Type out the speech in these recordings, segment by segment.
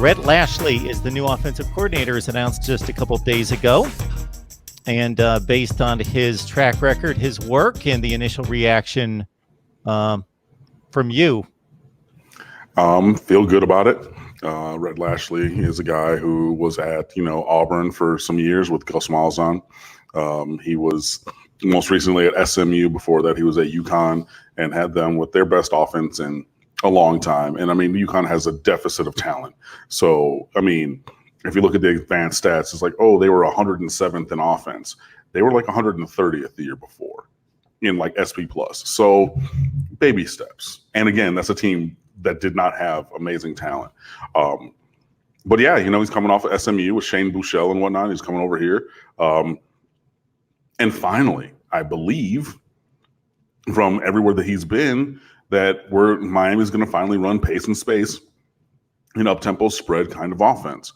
RHETT LASHLEE is the new offensive coordinator, as announced just a couple days ago. And based on his track record, his work, and the initial reaction from you. Feel good about it. RHETT LASHLEE is a guy who was at, Auburn for some years with Gus Malzahn. He was most recently at SMU. Before that, he was at UConn and had them with their best offense in a long time. And UConn has a deficit of talent. So, if you look at the advanced stats, it's like, oh, they were 107th in offense. They were like 130th the year before in like SP plus. So baby steps. And again, that's a team that did not have amazing talent. But yeah, he's coming off of SMU with Shane Buechele and whatnot. He's coming over here. And finally, I believe from everywhere that he's been, that Miami's going to finally run pace and space, an up-tempo spread kind of offense.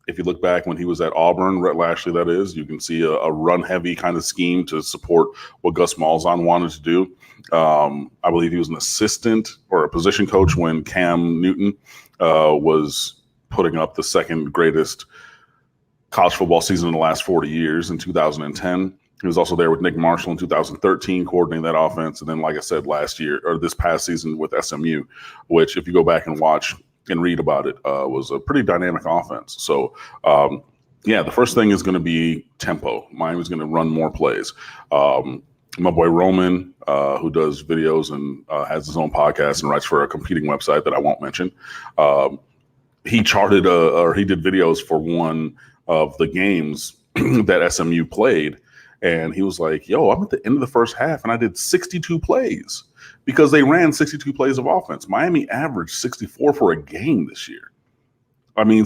If you look back when he was at Auburn, RHETT LASHLEE, that is, you can see a run-heavy kind of scheme to support what Gus Malzahn wanted to do. I believe he was an assistant or a position coach when Cam Newton was putting up the second greatest college football season in the last 40 years in 2010. He was also there with Nick Marshall in 2013, coordinating that offense. And then, like I said, this past season with SMU, which if you go back and watch and read about it, was a pretty dynamic offense. So, the first thing is going to be tempo. Miami's going to run more plays. My boy Roman, who does videos and has his own podcast and writes for a competing website that I won't mention, he charted he did videos for one of the games that SMU played. And he was like, yo, I'm at the end of the first half and I did 62 plays because they ran 62 plays of offense. Miami averaged 64 for a game this year.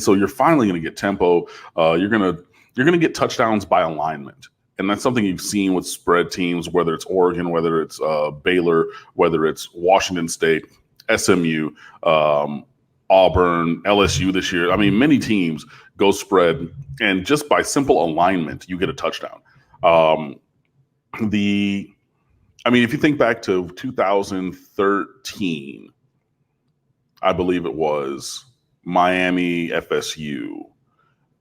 So you're finally going to get tempo. You're going to get touchdowns by alignment. And that's something you've seen with spread teams, whether it's Oregon, whether it's Baylor, whether it's Washington State, SMU, Auburn, LSU this year. Many teams go spread, and just by simple alignment, you get a touchdown. If you think back to 2013, I believe it was Miami FSU.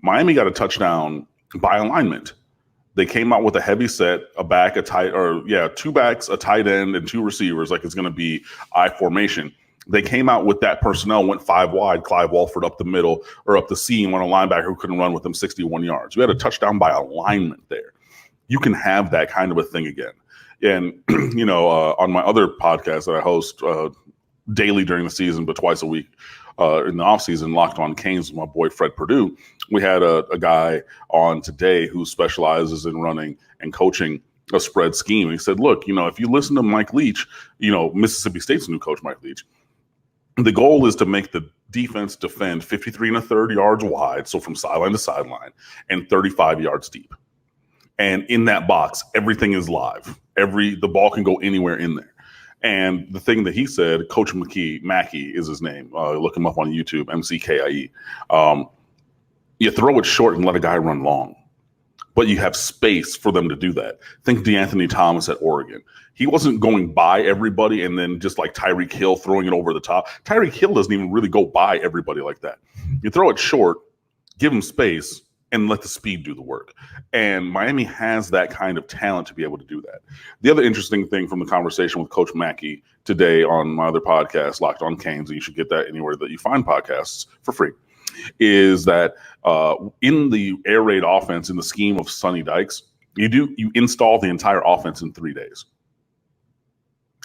Miami got a touchdown by alignment. They came out with a heavy set, two backs, a tight end, and two receivers, like it's going to be I formation. They came out with that personnel, went five wide, Clive Walford up the middle or up the seam on a linebacker who couldn't run with them 61 yards. We had a touchdown by alignment there. You can have that kind of a thing again. And, on my other podcast that I host daily during the season, but twice a week in the offseason, Locked on Canes with my boy Fred Purdue, we had a guy on today who specializes in running and coaching a spread scheme. And he said, look, if you listen to Mike Leach, Mississippi State's new coach, Mike Leach, the goal is to make the defense defend 53 1/3 yards wide, so from sideline to sideline, and 35 yards deep. And in that box, everything is live. The ball can go anywhere in there. And the thing that he said, Coach Mackey is his name. Look him up on YouTube, MCKIE. You throw it short and let a guy run long, but you have space for them to do that. Think DeAnthony Thomas at Oregon. He wasn't going by everybody and then just like Tyreek Hill throwing it over the top. Tyreek Hill doesn't even really go by everybody like that. You throw it short, give him space, and let the speed do the work. And Miami has that kind of talent to be able to do that. The other interesting thing from the conversation with Coach Mackey today on my other podcast, Locked on Canes, and you should get that anywhere that you find podcasts for free, is that in the air raid offense, in the scheme of Sonny Dykes, you install the entire offense in 3 days.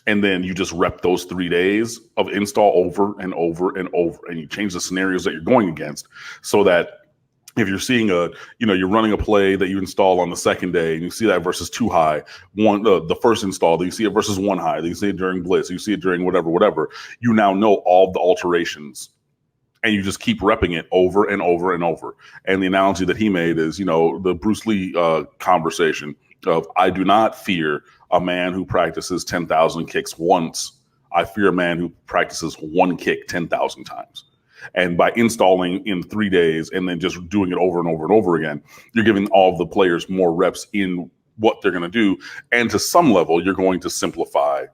And then you just rep those 3 days of install over and over and over, and you change the scenarios that you're going against so that if you're seeing you're running a play that you install on the second day and you see that versus two high, the first install, then you see it versus one high, then you see it during blitz, you see it during whatever, you now know all the alterations and you just keep repping it over and over and over. And the analogy that he made is, the Bruce Lee conversation of, I do not fear a man who practices 10,000 kicks once. I fear a man who practices one kick 10,000 times. And by installing in 3 days and then just doing it over and over and over again, you're giving all of the players more reps in what they're going to do. And to some level, you're going to simplify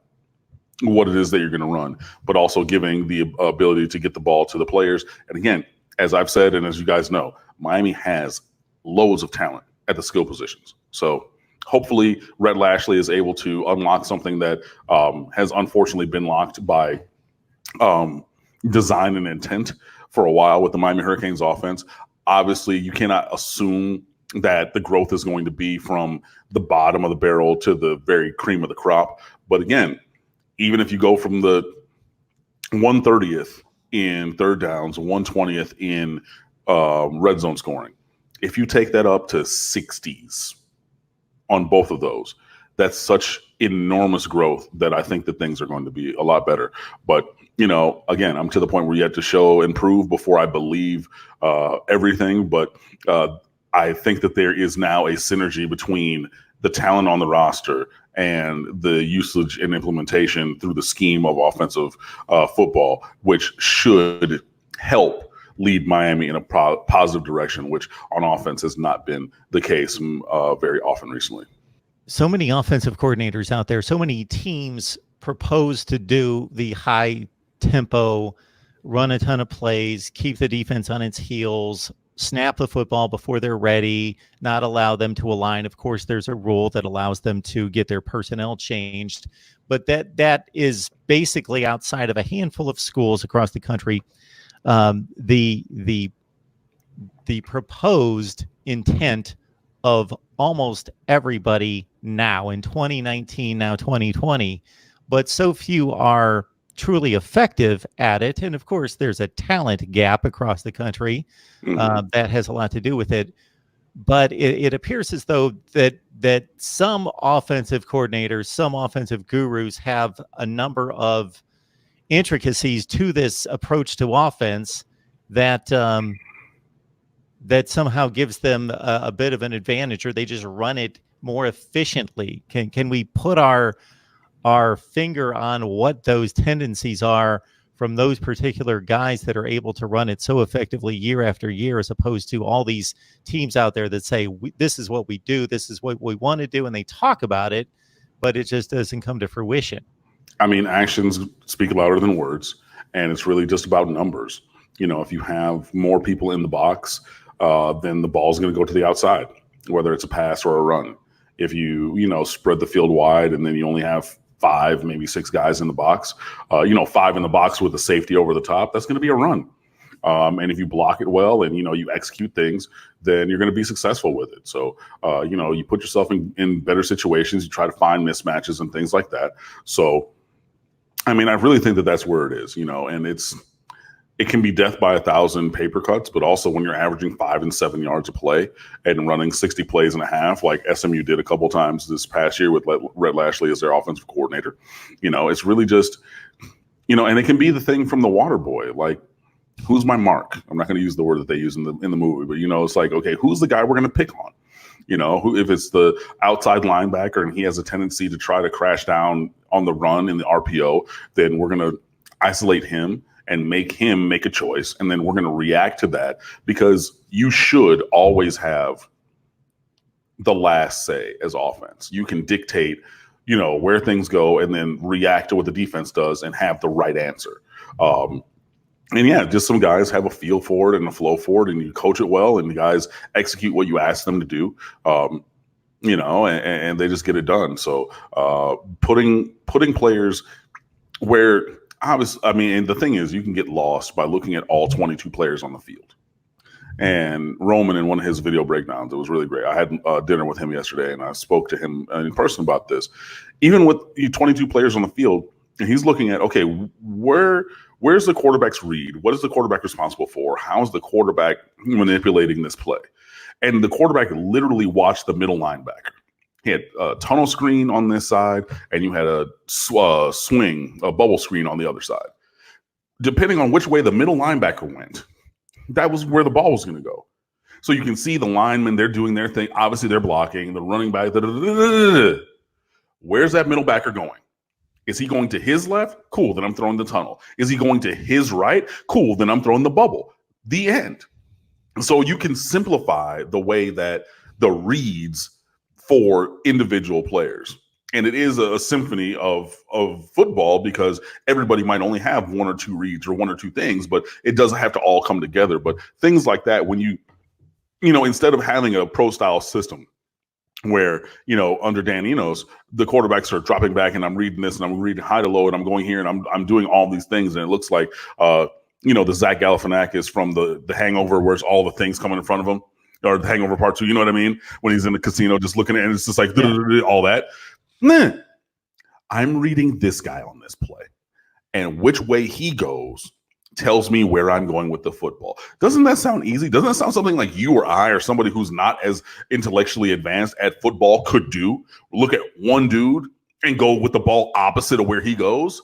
what it is that you're going to run, but also giving the ability to get the ball to the players. And again, as I've said, and as you guys know, Miami has loads of talent at the skill positions. So hopefully RHETT LASHLEE is able to unlock something that has unfortunately been locked by design and intent for a while with the Miami Hurricanes offense. Obviously, you cannot assume that the growth is going to be from the bottom of the barrel to the very cream of the crop. But again, even if you go from the 130th in third downs, 120th in red zone scoring, if you take that up to 60s on both of those, that's such enormous growth that I think that things are going to be a lot better. But, you know, again, I'm to the point where you have to show and prove before I believe everything. But I think that there is now a synergy between the talent on the roster and the usage and implementation through the scheme of offensive football, which should help lead Miami in a positive direction, which on offense has not been the case very often recently. So many offensive coordinators out there, so many teams propose to do the high tempo, run a ton of plays, keep the defense on its heels, snap the football before they're ready, not allow them to align. Of course, there's a rule that allows them to get their personnel changed, but that is basically outside of a handful of schools across the country. The proposed intent of almost everybody now in 2019, now 2020, but so few are truly effective at it. And of course, there's a talent gap across the country that has a lot to do with it. But it appears as though that some offensive coordinators, some offensive gurus have a number of intricacies to this approach to offense that that somehow gives them a bit of an advantage, or they just run it more efficiently. Can we put our finger on what those tendencies are from those particular guys that are able to run it so effectively year after year, as opposed to all these teams out there that say, this is what we do, this is what we want to do, and they talk about it, but it just doesn't come to fruition? I mean, actions speak louder than words, and it's really just about numbers. You know, if you have more people in the box, then the ball's going to go to the outside, whether it's a pass or a run. If you spread the field wide and then you only have 5, maybe 6 guys in the box, 5 in the box with a safety over the top, that's going to be a run. And if you block it well and, you execute things, then you're going to be successful with it. So, you put yourself in better situations, you try to find mismatches and things like that. So, I mean, I really think that that's where it is, and it can be death by 1,000 paper cuts, but also when you're averaging 5 and 7 yards a play and running 60 plays and a half, like SMU did a couple times this past year with RHETT LASHLEE as their offensive coordinator, it's really just, and it can be the thing from the water boy, like, who's my mark? I'm not going to use the word that they use in the movie, but it's like, okay, who's the guy we're going to pick on? Who, if it's the outside linebacker and he has a tendency to try to crash down on the run in the RPO, then we're going to isolate him and make him make a choice. And then we're going to react to that, because you should always have the last say as offense. You can dictate, where things go and then react to what the defense does and have the right answer. And yeah, just some guys have a feel for it and a flow for it, and you coach it well, and the guys execute what you ask them to do, and they just get it done. So putting players where, obviously, I mean, and the thing is, you can get lost by looking at all 22 players on the field. And Roman, in one of his video breakdowns, it was really great. I had dinner with him yesterday, and I spoke to him in person about this. Even with 22 players on the field, and he's looking at, okay, where's the quarterback's read? What is the quarterback responsible for? How is the quarterback manipulating this play? And the quarterback literally watched the middle linebacker. He had a tunnel screen on this side, and you had a bubble screen on the other side. Depending on which way the middle linebacker went, that was where the ball was going to go. So you can see the linemen, they're doing their thing. Obviously, they're blocking. The running back, where's that middle backer going? Is he going to his left? Cool, then I'm throwing the tunnel. Is he going to his right? Cool, then I'm throwing the bubble. The end. So you can simplify the way that the reads for individual players. And it is a symphony of football because everybody might only have one or two reads or one or two things, but it doesn't have to all come together. But things like that, when you know, instead of having a pro style system where, you know, under Dan Enos, the quarterbacks are dropping back and I'm reading this and I'm reading high to low and I'm going here and I'm doing all these things. And it looks like, you know, the Zach Galifianakis from the Hangover, where it's all the things coming in front of him, or the Hangover Part 2, you know what I mean? When he's in the casino just looking at it and it's just like all that. Nah, I'm reading this guy on this play, and which way he goes tells me where I'm going with the football. Doesn't that sound easy? Doesn't that sound something like you or I or somebody who's not as intellectually advanced at football could do? Look at one dude and go with the ball opposite of where he goes.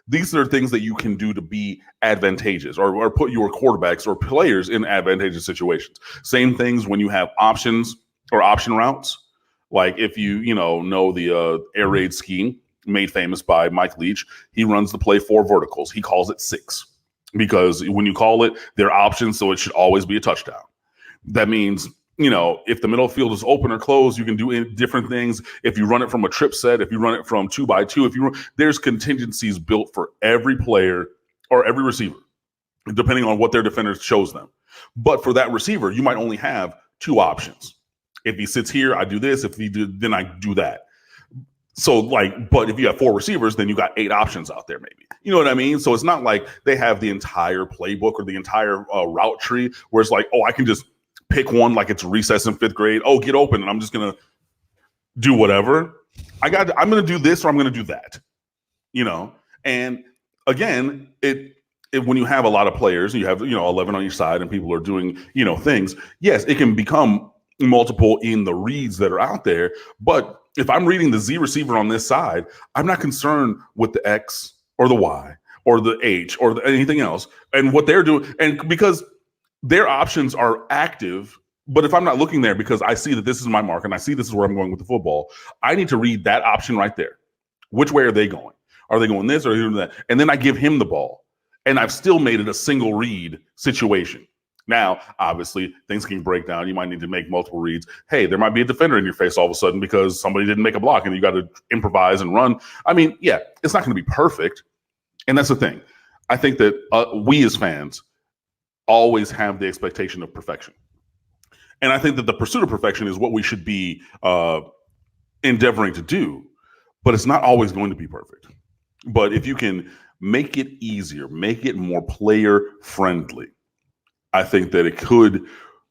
These are things that you can do to be advantageous or put your quarterbacks or players in advantageous situations. Same things when you have options or option routes. Like if you know the air raid scheme made famous by Mike Leach, he runs the play 4 verticals. He calls it 6 because when you call it, they're options, so it should always be a touchdown. That means, you know, if the middle field is open or closed, you can do different things. If you run it from a trip set, if you run it from 2x2, there's contingencies built for every player or every receiver, depending on what their defender shows them. But for that receiver, you might only have 2 options. If he sits here, I do this. If he do, then I do that. So but if you have 4 receivers, then you got 8 options out there, maybe. You know what I mean? So it's not like they have the entire playbook or the entire route tree where it's like, oh, I can just pick one like it's recess in 5th grade. Oh, get open, and I'm just gonna do whatever. I'm gonna do this or I'm gonna do that. You know, and again, when you have a lot of players, you have 11 on each side, and people are doing things. Yes, it can become multiple in the reads that are out there, but if I'm reading the Z receiver on this side, I'm not concerned with the X or the Y or the H or anything else and what they're doing, and because their options are active. But if I'm not looking there because I see that this is my mark and I see this is where I'm going with the football, I need to read that option right there. Which way are they going? Are they going this or are they doing that? And then I give him the ball, and I've still made it a single read situation. Now, obviously, things can break down. You might need to make multiple reads. Hey, there might be a defender in your face all of a sudden because somebody didn't make a block and you got to improvise and run. I mean, yeah, it's not going to be perfect. And that's the thing. I think that we as fans always have the expectation of perfection. And I think that the pursuit of perfection is what we should be endeavoring to do. But it's not always going to be perfect. But if you can make it easier, make it more player friendly, I think that it could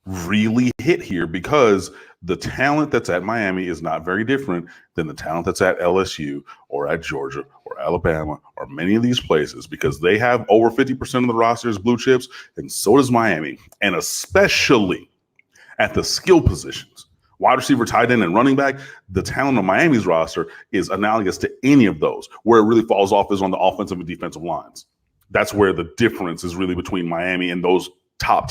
really hit here because the talent that's at Miami is not very different than the talent that's at LSU or at Georgia or Alabama or many of these places, because they have over 50% of the rosters blue chips, and so does Miami. And especially at the skill positions, wide receiver, tight end, and running back, the talent on Miami's roster is analogous to any of those. Where it really falls off is on the offensive and defensive lines. That's where the difference is really between Miami and those top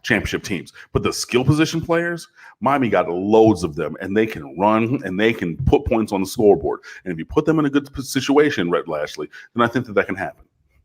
championship teams. But the skill position players, Miami got loads of them, and they can run and they can put points on the scoreboard. And if you put them in a good situation, RHETT Lashley, then I think that can happen.